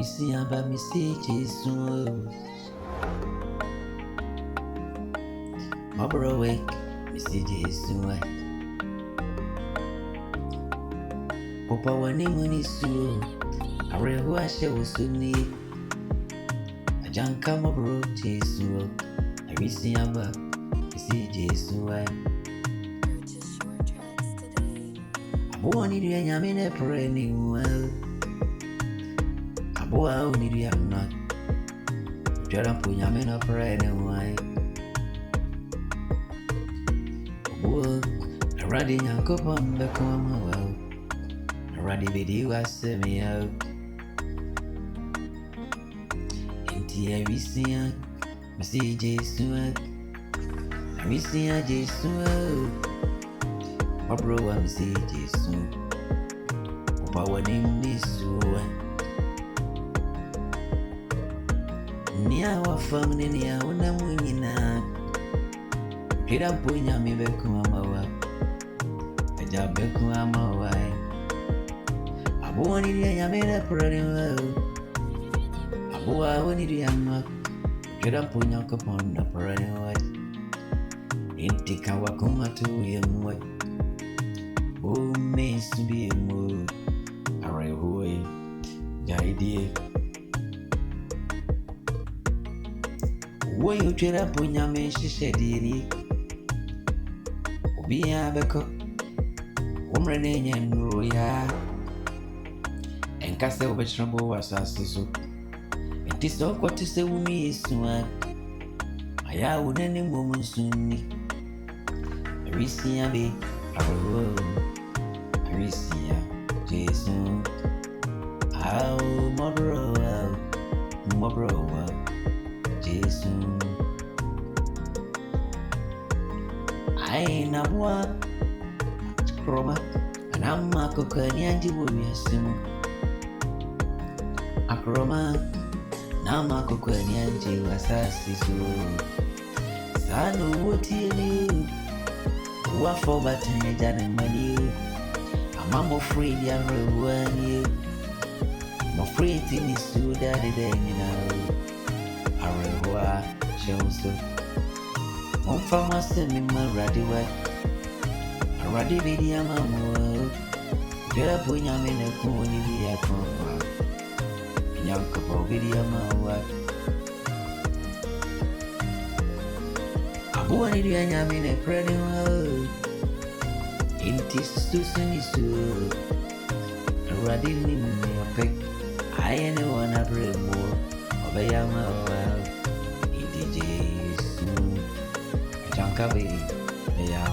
see about me say Jesus. My bro wake, me say Jesus. Papa wani muni su, arewa she usuni. Ajanka my bro Jesus. I see about me say Jesus. Abo ni dia nyame ne pray ni well. Abo a ni dia not. Jara pu nyame na pray ni why. Abo radi nyankopon be come well. Radi video asemi out. Enti I see me see Jesus. I see Jesus. My bro I'm say Jesus. Papa wani mnisu. Nia wa family nia una munyina. Kira punya mi beku amawa. Aja beku amawa. Abu wani dia nyamera prani wa. Abu wani dia mak. Kira punya kaponda prani wa. Inti kawa kumatu yemwa. Oh, miss be mo. Arehoe. Jaidie. Wo you tira punya me shishediri. Obiya beko. Umrene nyenro ya. Enkase obetrambo wasasiso. Entiso kwatise umi iswa. Aya unene momunsuni. Arisi abe. Arisia, Jason. How my bro, Jason. I ain't a what chroma, and I'm a cocaine and you will be a sim. A chroma, now my cocaine and you assassins. Sanu, what you knew? What for but I done money? I'm afraid you're ruining you. I'm afraid in this too daddy then you know. Arewa shows so. One for my semi my radio. A radio video mamma. Get up when I'm in a cool video. Young couple video mamma. I wanted you and I'm in a pretty world. It is too sunny so. Already in your pick. I ain't one a brave more. Obey my well. It is soon. Junkaby. They are